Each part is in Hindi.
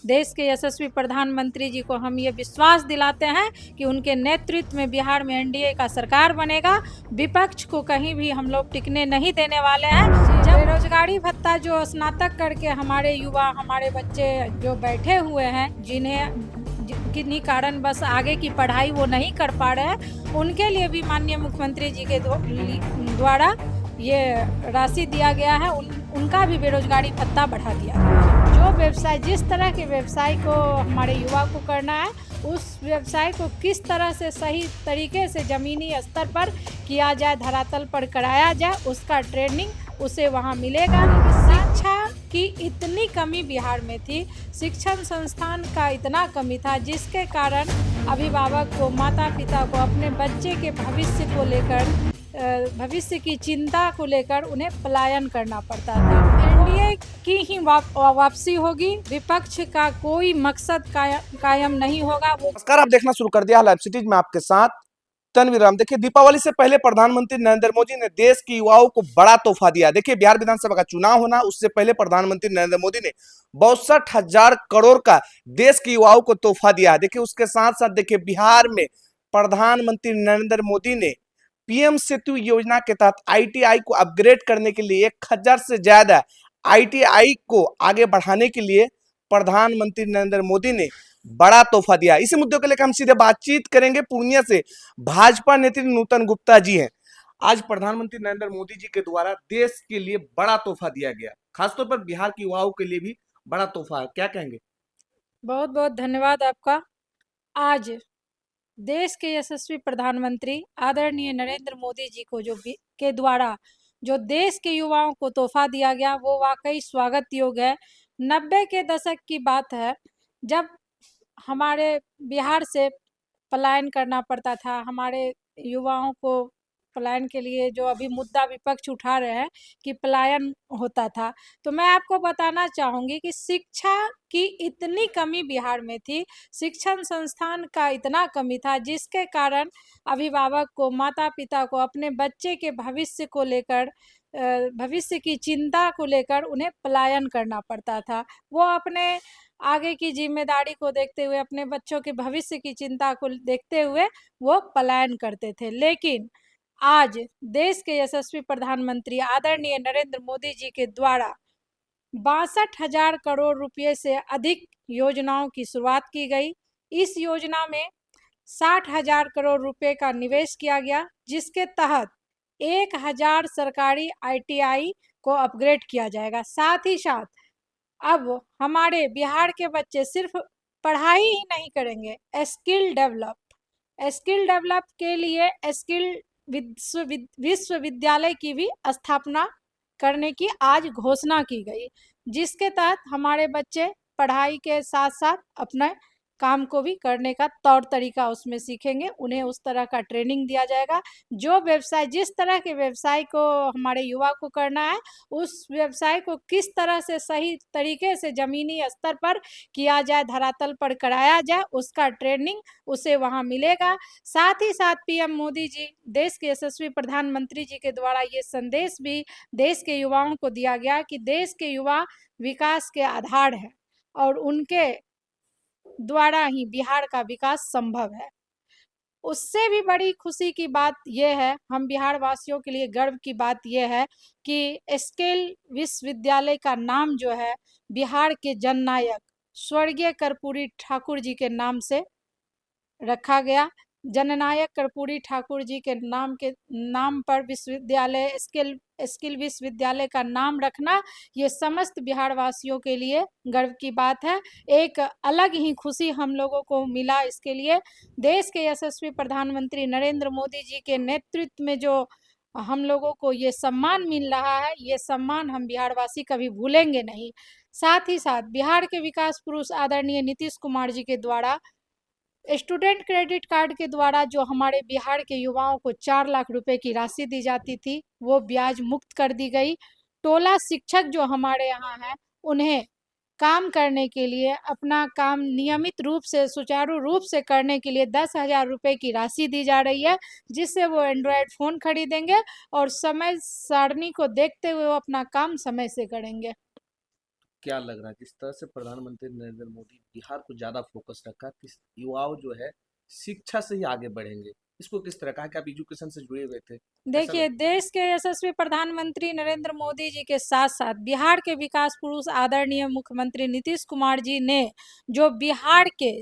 देश के यशस्वी प्रधानमंत्री जी को हम ये विश्वास दिलाते हैं कि उनके नेतृत्व में बिहार में एनडीए का सरकार बनेगा। विपक्ष को कहीं भी हम लोग टिकने नहीं देने वाले हैं। जब बेरोजगारी भत्ता जो स्नातक करके हमारे युवा, हमारे बच्चे जो बैठे हुए हैं, किन्हीं कारण बस आगे की पढ़ाई वो नहीं कर पा रहे हैं, उनके लिए भी माननीय मुख्यमंत्री जी के द्वारा ये राशि दिया गया है। उनका भी बेरोजगारी भत्ता बढ़ा दिया गया है। जो व्यवसाय, जिस तरह के व्यवसाय को हमारे युवा को करना है, उस व्यवसाय को किस तरह से सही तरीके से ज़मीनी स्तर पर किया जाए, धरातल पर कराया जाए, उसका ट्रेनिंग उसे वहाँ मिलेगा। शिक्षा की इतनी कमी बिहार में थी, शिक्षण संस्थान का इतना कमी था, जिसके कारण अभिभावक को, माता पिता को अपने बच्चे के भविष्य को लेकर, भविष्य की चिंता को लेकर उन्हें पलायन करना पड़ता था। एनडीए की ही वापसी होगी, विपक्ष का कोई मकसद कायम नहीं होगा। नमस्कार, आप देखना शुरू कर दिया लाइव सिटीज में आपके साथ तनवीर राम। देखिए, दीपावली से पहले प्रधानमंत्री नरेंद्र मोदी ने देश के युवाओं को बड़ा तोहफा दिया। देखिए, बिहार विधानसभा का चुनाव होना, उससे पहले प्रधानमंत्री नरेंद्र मोदी ने 62,000 करोड़ का देश के युवाओं को तोहफा दिया। देखिए, उसके साथ साथ देखिए, बिहार में प्रधानमंत्री नरेंद्र मोदी ने पीएम सेतु योजना के तहत आईटीआई को अपग्रेड करने के लिए 1000 से ज्यादा आईटीआई को आगे बढ़ाने के लिए प्रधानमंत्री नरेंद्र मोदी ने बड़ा तोहफा दिया। इसी मुद्दे को लेकर हम सीधे बातचीत करेंगे। पूर्णिया से भाजपा नेत्री नूतन गुप्ता जी हैं। आज प्रधानमंत्री नरेंद्र मोदी जी के द्वारा देश के लिए बड़ा तोहफा दिया गया, खासतौर पर बिहार के युवाओं के लिए भी बड़ा तोहफा है, क्या कहेंगे? बहुत बहुत धन्यवाद आपका। आज देश के यशस्वी प्रधानमंत्री आदरणीय नरेंद्र मोदी जी को के द्वारा जो देश के युवाओं को तोहफा दिया गया, वो वाकई स्वागत योग्य है। 90 के दशक की बात है, जब हमारे बिहार से पलायन करना पड़ता था। हमारे युवाओं को पलायन के लिए जो अभी मुद्दा विपक्ष उठा रहे हैं कि पलायन होता था, तो मैं आपको बताना चाहूँगी कि शिक्षा की इतनी कमी बिहार में थी, शिक्षण संस्थान का इतना कमी था, जिसके कारण अभिभावक को, माता पिता को अपने बच्चे के भविष्य को लेकर, भविष्य की चिंता को लेकर उन्हें पलायन करना पड़ता था। वो अपने आगे की जिम्मेदारी को देखते हुए, अपने बच्चों के भविष्य की चिंता को देखते हुए वो पलायन करते थे। लेकिन आज देश के यशस्वी प्रधानमंत्री आदरणीय नरेंद्र मोदी जी के द्वारा 62,000 करोड़ रुपए से अधिक योजनाओं की शुरुआत की गई। इस योजना में 60,000 करोड़ रुपए का निवेश किया गया, जिसके तहत 1,000 सरकारी आईटीआई को अपग्रेड किया जाएगा। साथ ही साथ अब हमारे बिहार के बच्चे सिर्फ पढ़ाई ही नहीं करेंगे, स्किल डेवलप के लिए स्किल विश्वविद्यालय की भी स्थापना करने की आज घोषणा की गई, जिसके तहत हमारे बच्चे पढ़ाई के साथ साथ अपना काम को भी करने का तौर तरीका उसमें सीखेंगे। उन्हें उस तरह का ट्रेनिंग दिया जाएगा। जो व्यवसाय, जिस तरह के व्यवसाय को हमारे युवा को करना है, उस व्यवसाय को किस तरह से सही तरीके से ज़मीनी स्तर पर किया जाए, धरातल पर कराया जाए, उसका ट्रेनिंग उसे वहाँ मिलेगा। साथ ही साथ पीएम मोदी जी, देश के यशस्वी प्रधानमंत्री जी के द्वारा ये संदेश भी देश के युवाओं को दिया गया कि देश के युवा विकास के आधार है और उनके द्वारा ही बिहार का विकास संभव है। उससे भी बड़ी खुशी की बात यह है, हम बिहार वासियों के लिए गर्व की बात यह है कि स्किल विश्वविद्यालय का नाम जो है बिहार के जननायक स्वर्गीय कर्पूरी ठाकुर जी के नाम से रखा गया। जननायक कर्पूरी ठाकुर जी के नाम पर विश्वविद्यालय, स्किल विश्वविद्यालय का नाम रखना, ये समस्त बिहार वासियों के लिए गर्व की बात है। एक अलग ही खुशी हम लोगों को मिला इसके लिए। देश के यशस्वी प्रधानमंत्री नरेंद्र मोदी जी के नेतृत्व में जो हम लोगों को ये सम्मान मिल रहा है, ये सम्मान हम बिहारवासी कभी भूलेंगे नहीं। साथ ही साथ बिहार के विकास पुरुष आदरणीय नीतीश कुमार जी के द्वारा स्टूडेंट क्रेडिट कार्ड के द्वारा जो हमारे बिहार के युवाओं को 4 लाख रुपए की राशि दी जाती थी, वो ब्याज मुक्त कर दी गई। टोला शिक्षक जो हमारे यहाँ हैं, उन्हें काम करने के लिए, अपना काम नियमित रूप से, सुचारू रूप से करने के लिए 10,000 रुपये की राशि दी जा रही है, जिससे वो एंड्रॉयड फ़ोन खरीदेंगे और समय सारणी को देखते हुए वो अपना काम समय से करेंगे। क्या लग रहा है जिस तरह से प्रधानमंत्री नरेंद्र मोदी बिहार को ज्यादा फोकस रखा कि युवाओं जो है शिक्षा से ही आगे बढ़ेंगे, इसको किस तरह कहा कि आप एजुकेशन से जुड़े हुए थे, कैसा देखिए, लगता देश के यशस्वी प्रधानमंत्री नरेंद्र मोदी जी के साथ साथ बिहार के विकास पुरुष आदरणीय मुख्यमंत्री नीतीश कुमार जी ने जो बिहार के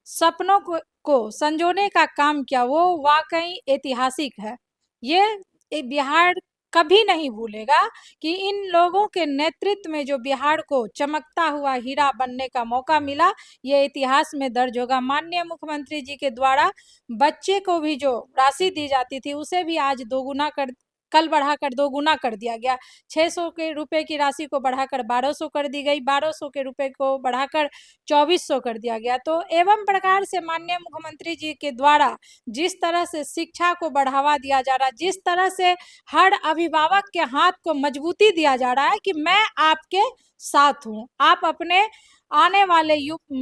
सपनों को संजोने का काम किया, वो वाकई ऐतिहासिक है। ये बिहार कभी नहीं भूलेगा कि इन लोगों के नेतृत्व में जो बिहार को चमकता हुआ हीरा बनने का मौका मिला, ये इतिहास में दर्ज होगा। माननीय मुख्यमंत्री जी के द्वारा बच्चे को भी जो राशि दी जाती थी, उसे भी आज दोगुना कर, कल बढ़ाकर दोगुना कर दिया गया। 600 के रुपए की राशि को बढ़ाकर 1200 कर दी गई, 1200 के रुपए को बढ़ाकर 2400 कर दिया गया। तो एवं प्रकार से माननीय मुख्यमंत्री जी के द्वारा जिस तरह से शिक्षा को बढ़ावा दिया जा रहा है, जिस तरह से हर अभिभावक के हाथ को मजबूती दिया जा रहा है कि मैं आपके साथ हूँ, आप अपने आने वाले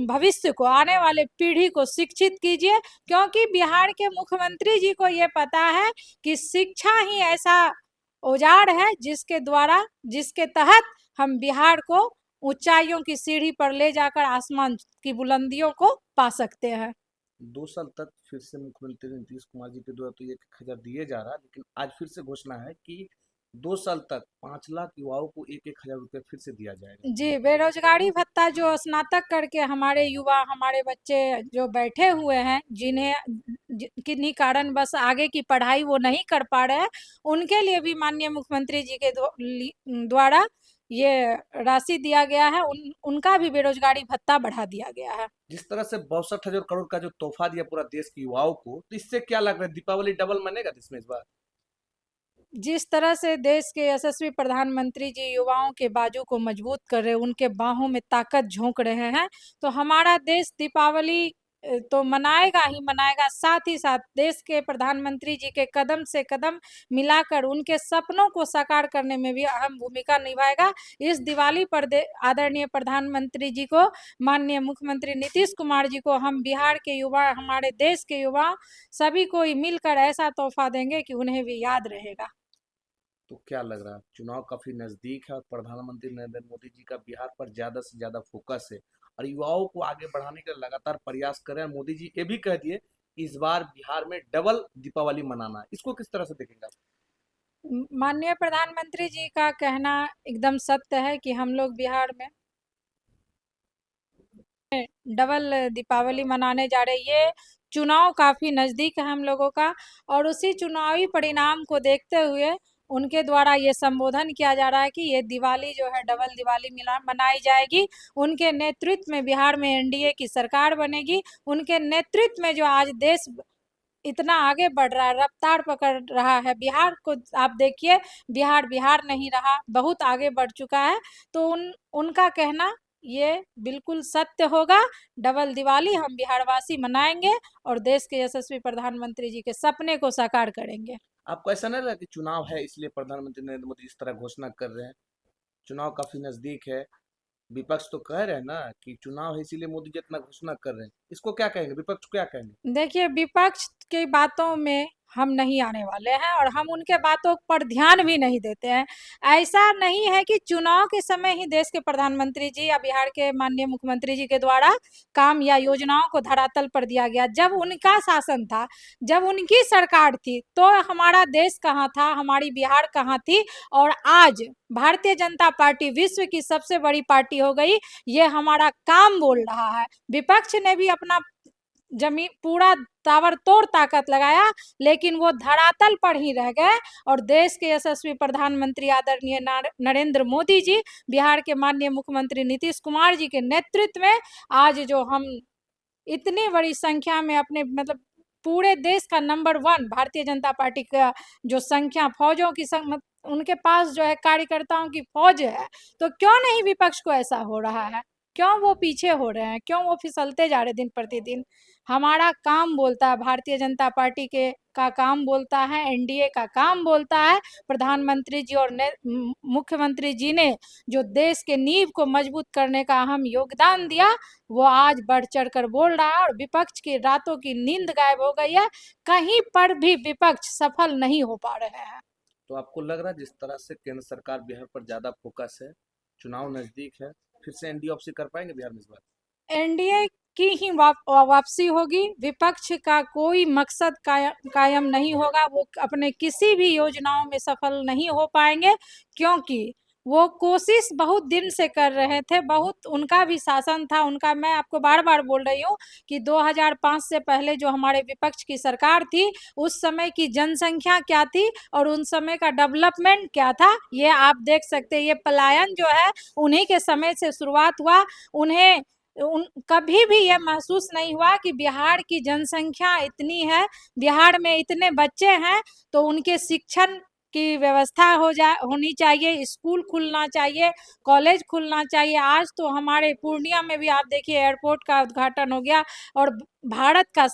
भविष्य को, आने वाले पीढ़ी को शिक्षित कीजिए, क्योंकि बिहार के मुख्यमंत्री जी को ये पता है कि शिक्षा ही ऐसा औजार है जिसके द्वारा, जिसके तहत हम बिहार को ऊंचाइयों की सीढ़ी पर ले जाकर आसमान की बुलंदियों को पा सकते हैं। 2 साल तक फिर से मुख्यमंत्री नीतीश कुमार जी के द्वारा तो 1,000 दिए जा रहा है, लेकिन आज फिर से घोषणा है कि 2 साल तक 5 लाख युवाओं को 1,000 रुपये फिर से दिया जाएगा। जी, बेरोजगारी भत्ता जो स्नातक करके हमारे युवा, हमारे बच्चे जो बैठे हुए हैं, जिन्हें किन्हीं कारणवश आगे की पढ़ाई वो नहीं कर पा रहे हैं, उनके लिए भी माननीय मुख्यमंत्री जी के द्वारा ये राशि दिया गया है। उनका भी बेरोजगारी भत्ता बढ़ा दिया गया है। जिस तरह से 62,000 करोड़ का जो तोहफा दिया पूरा देश के युवाओं को, तो इससे क्या लग रहा है दीपावली डबल मनेगा देश में इस बार? जिस तरह से देश के यशस्वी प्रधानमंत्री जी युवाओं के बाजू को मजबूत कर रहे हैं, उनके बाहों में ताकत झोंक रहे हैं, तो हमारा देश दीपावली तो मनाएगा ही मनाएगा। साथ ही साथ देश के प्रधानमंत्री जी के कदम से कदम मिलाकर उनके सपनों को साकार करने में भी अहम भूमिका निभाएगा। इस दिवाली पर आदरणीय प्रधानमंत्री जी को, माननीय मुख्यमंत्री नीतीश कुमार जी को, हम बिहार के युवा, हमारे देश के युवा सभी को ही मिलकर ऐसा तोहफा देंगे कि उन्हें भी याद रहेगा। तो क्या लग रहा है चुनाव काफी नजदीक है और प्रधानमंत्री नरेंद्र मोदी जी का बिहार पर ज्यादा से ज्यादा फोकस है और युवाओं को आगे बढ़ाने का लगातार प्रयास कर रहे हैं। मोदी जी ये भी कह दिए कि इस बार बिहार में डबल दीपावली मनाना है, इसको किस तरह से देखेंगे आप? माननीय प्रधानमंत्री जी का कहना एकदम सत्य है कि हम लोग बिहार में डबल दीपावली मनाने जा रहे हैं। ये चुनाव काफी नजदीक है हम लोगों का, और उसी चुनावी परिणाम को देखते हुए उनके द्वारा ये संबोधन किया जा रहा है कि ये दिवाली जो है डबल दिवाली मिला मनाई जाएगी। उनके नेतृत्व में बिहार में एनडीए की सरकार बनेगी। उनके नेतृत्व में जो आज देश इतना आगे बढ़ रहा है, रफ्तार पकड़ रहा है, बिहार को आप देखिए, बिहार बिहार नहीं रहा, बहुत आगे बढ़ चुका है। तो उनका कहना ये बिल्कुल सत्य होगा। डबल दिवाली हम बिहारवासी मनाएंगे और देश के यशस्वी प्रधानमंत्री जी के सपने को साकार करेंगे। आपको ऐसा नहीं लगा कि चुनाव है इसलिए प्रधानमंत्री नरेंद्र मोदी इस तरह घोषणा कर रहे हैं? चुनाव काफी नजदीक है, विपक्ष तो कह रहे हैं ना कि चुनाव है इसीलिए मोदी जी इतना घोषणा कर रहे हैं, इसको क्या कहेंगे, विपक्ष को क्या कहेंगे? देखिए, विपक्ष की बातों में हम नहीं आने वाले हैं और हम उनके बातों पर ध्यान भी नहीं देते हैं। ऐसा नहीं है कि चुनाव के समय ही देश के प्रधानमंत्री जी या बिहार के माननीय मुख्यमंत्री जी के द्वारा काम या योजनाओं को धरातल पर दिया गया। जब उनका शासन था, जब उनकी सरकार थी, तो हमारा देश कहाँ था, हमारी बिहार कहाँ थी? और आज भारतीय जनता पार्टी विश्व की सबसे बड़ी पार्टी हो गई। ये हमारा काम बोल रहा है। विपक्ष ने भी अपना जमीन पूरा ताबड़तोड़ ताकत लगाया, लेकिन वो धरातल पर ही रह गए। और देश के यशस्वी प्रधानमंत्री आदरणीय नरेंद्र मोदी जी, बिहार के माननीय मुख्यमंत्री नीतीश कुमार जी के नेतृत्व में आज जो हम इतनी बड़ी संख्या में अपने मतलब पूरे देश का नंबर 1 भारतीय जनता पार्टी का जो संख्या, फौजों की उनके पास जो है कार्यकर्ताओं की फौज है, तो क्यों नहीं विपक्ष को ऐसा हो रहा है? क्यों वो पीछे हो रहे हैं? क्यों वो फिसलते जा रहे दिन प्रतिदिन? हमारा काम बोलता है, भारतीय जनता पार्टी के का काम बोलता है, एनडीए का काम बोलता है। प्रधानमंत्री जी और मुख्यमंत्री जी ने जो देश के नींव को मजबूत करने का अहम योगदान दिया, वो आज बढ़ चढ़ कर बोल रहा है और विपक्ष की रातों की नींद गायब हो गई है। कहीं पर भी विपक्ष सफल नहीं हो पा रहे हैं। तो आपको लग रहा है जिस तरह से केंद्र सरकार बिहार पर ज्यादा फोकस है, चुनाव नजदीक है, फिर से एनडीए वापसी कर पाएंगे बिहार में इस बार? एनडीए की ही वापसी होगी। विपक्ष का कोई मकसद कायम नहीं होगा। वो अपने किसी भी योजनाओं में सफल नहीं हो पाएंगे, क्योंकि वो कोशिश बहुत दिन से कर रहे थे। बहुत उनका भी शासन था। उनका, मैं आपको बार बार बोल रही हूँ कि 2005 से पहले जो हमारे विपक्ष की सरकार थी, उस समय की जनसंख्या क्या थी और उन समय का डेवलपमेंट क्या था, ये आप देख सकते हैं। ये पलायन जो है उन्हीं के समय से शुरुआत हुआ। उन्हें कभी भी ये महसूस नहीं हुआ कि बिहार की जनसंख्या इतनी है, बिहार में इतने बच्चे हैं, तो उनके शिक्षण की व्यवस्था होनी चाहिए, स्कूल खुलना चाहिए, कॉलेज खुलना चाहिए। आज तो हमारे पूर्णिया में भी आप देखिए एयरपोर्ट का उद्घाटन हो गया, और भारत का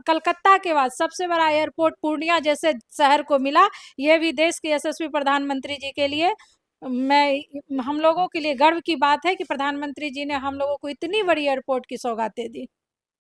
कलकत्ता के बाद सबसे बड़ा एयरपोर्ट पूर्णिया जैसे शहर को मिला। ये भी देश के यशस्वी प्रधानमंत्री जी के लिए, हम लोगों के लिए गर्व की बात है कि प्रधानमंत्री जी ने हम लोगों को इतनी बड़ी एयरपोर्ट की सौगातें दी।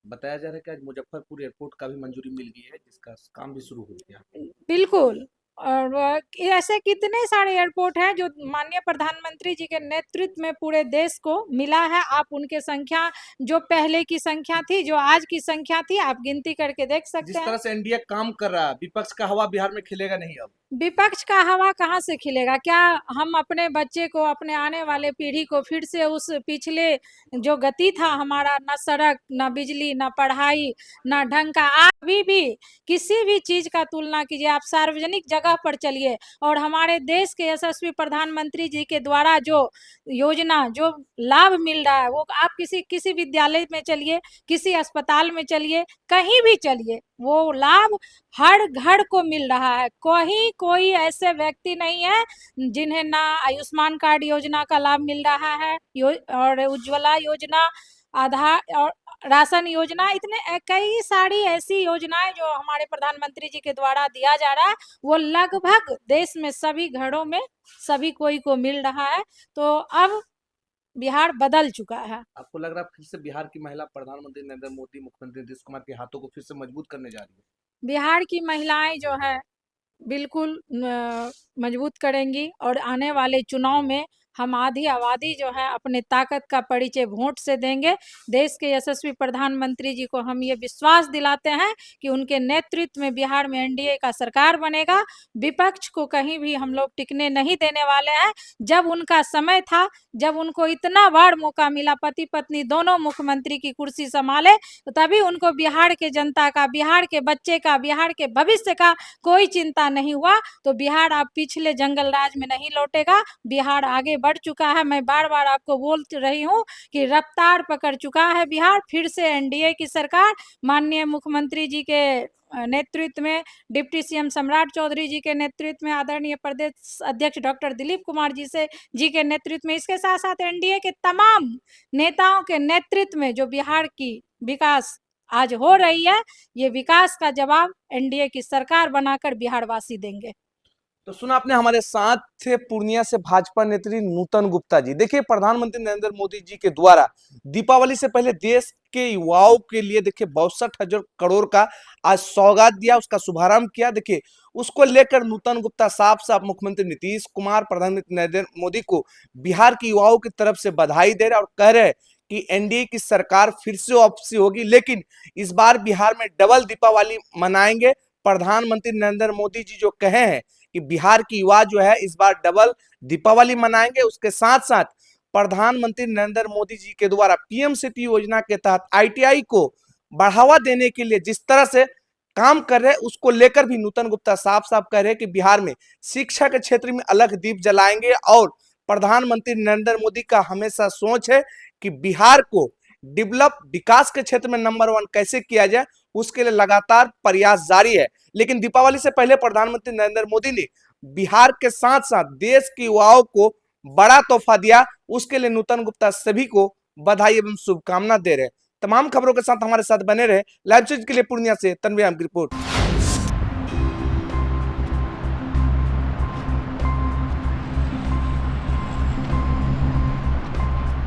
बताया जा रहा है कि आज मुजफ्फरपुर एयरपोर्ट का भी मंजूरी मिल गई है, जिसका काम भी शुरू हो गया। बिल्कुल। और ऐसे कितने सारे एयरपोर्ट हैं जो माननीय प्रधानमंत्री जी के नेतृत्व में पूरे देश को मिला है। आप उनके संख्या, जो पहले की संख्या थी, जो आज की संख्या थी, आप गिनती करके देख सकते जिस हैं। तरह से एनडीए काम कर रहा है, विपक्ष का हवा बिहार में खिलेगा नहीं अब? विपक्ष का हवा कहाँ से खिलेगा? क्या हम अपने बच्चे को, अपने आने वाले पीढ़ी को फिर से उस पिछले जो गति था हमारा, ना सड़क, ना बिजली, ना पढ़ाई, ना ढंग का, अभी भी किसी भी चीज का तुलना कीजिए, आप सार्वजनिक जगह पर चलिए और हमारे देश के यशस्वी प्रधानमंत्री जी के द्वारा जो योजना, जो लाभ मिल रहा है, वो आप किसी विद्यालय में चलिए, किसी अस्पताल में चलिए, कहीं भी चलिए, वो लाभ हर घर को मिल रहा है। कोई ऐसे व्यक्ति नहीं है जिन्हें ना आयुष्मान कार्ड योजना का लाभ मिल रहा है, और उज्ज्वला योजना, आधार और राशन योजना, इतने कई सारी ऐसी योजनाएं जो हमारे प्रधानमंत्री जी के द्वारा दिया जा रहा है, वो लगभग देश में सभी घरों में सभी कोई को मिल रहा है। तो अब बिहार बदल चुका है। आपको लग रहा है फिर से बिहार की महिला प्रधानमंत्री नरेंद्र मोदी, मुख्यमंत्री नीतीश कुमार के हाथों को फिर से मजबूत करने जा रही है? बिहार की महिलाएं जो है बिल्कुल मजबूत करेंगी, और आने वाले चुनाव में हम आधी आबादी जो है अपने ताकत का परिचय वोट से देंगे। देश के यशस्वी प्रधानमंत्री जी को हम ये विश्वास दिलाते हैं कि उनके नेतृत्व में बिहार में एनडीए का सरकार बनेगा। विपक्ष को कहीं भी हम लोग टिकने नहीं देने वाले हैं। जब उनका समय था, जब उनको इतना बार मौका मिला, पति पत्नी दोनों मुख्यमंत्री की कुर्सी संभाले, तो तभी उनको बिहार के जनता का, बिहार के बच्चे का, बिहार के भविष्य का कोई चिंता नहीं हुआ। तो बिहार अब पिछले जंगल राज में नहीं लौटेगा। बिहार आगे बढ़ चुका है। मैं बार बार आपको बोल रही हूँ कि रफ्तार पकड़ चुका है बिहार। फिर से एनडीए की सरकार माननीय मुख्यमंत्री जी के नेतृत्व में, डिप्टी सीएम सम्राट चौधरी जी के नेतृत्व में, आदरणीय प्रदेश अध्यक्ष डॉक्टर दिलीप कुमार जी के नेतृत्व में, इसके साथ साथ एनडीए के तमाम नेताओं के नेतृत्व में जो बिहार की विकास आज हो रही है, ये विकास का जवाब एनडीए की सरकार बनाकर बिहार वासी देंगे। तो सुना आपने, हमारे साथ थे पूर्णिया से भाजपा नेत्री नूतन गुप्ता जी। देखिए, प्रधानमंत्री नरेंद्र मोदी जी के द्वारा दीपावली से पहले देश के युवाओं के लिए देखिए 62,000 करोड़ का आज सौगात दिया, उसका शुभारंभ किया। देखिए, उसको लेकर नूतन गुप्ता साफ साफ मुख्यमंत्री नीतीश कुमार, प्रधानमंत्री नरेंद्र मोदी को बिहार के युवाओं की तरफ से बधाई दे रहे और कह रहे कि एनडीए की सरकार फिर से वापसी होगी, लेकिन इस बार बिहार में डबल दीपावली मनाएंगे। प्रधानमंत्री नरेंद्र मोदी जी जो कहे हैं कि बिहार की युवा जो है इस बार डबल दीपावली मनाएंगे, उसके साथ साथ प्रधानमंत्री नरेंद्र मोदी जी के द्वारा पीएम सिटी योजना के तहत आईटीआई को बढ़ावा देने के लिए जिस तरह से काम कर रहे हैं, उसको लेकर भी नूतन गुप्ता साफ साफ कह रहे हैं कि बिहार में शिक्षा के क्षेत्र में अलग दीप जलाएंगे। और प्रधानमंत्री नरेंद्र मोदी का हमेशा सोच है कि बिहार को डेवलप, विकास के क्षेत्र में नंबर 1 कैसे किया जाए, उसके लिए लगातार प्रयास जारी है। लेकिन दीपावली से पहले प्रधानमंत्री नरेंद्र मोदी ने बिहार के साथ साथ देश के युवाओं को बड़ा तोहफा दिया, उसके लिए नूतन गुप्ता सभी को बधाई एवं शुभकामना दे रहे हैं। तमाम खबरों के साथ हमारे साथ बने रहे। लाइव चीज के लिए पूर्णिया से तनवीर अहमद की रिपोर्ट।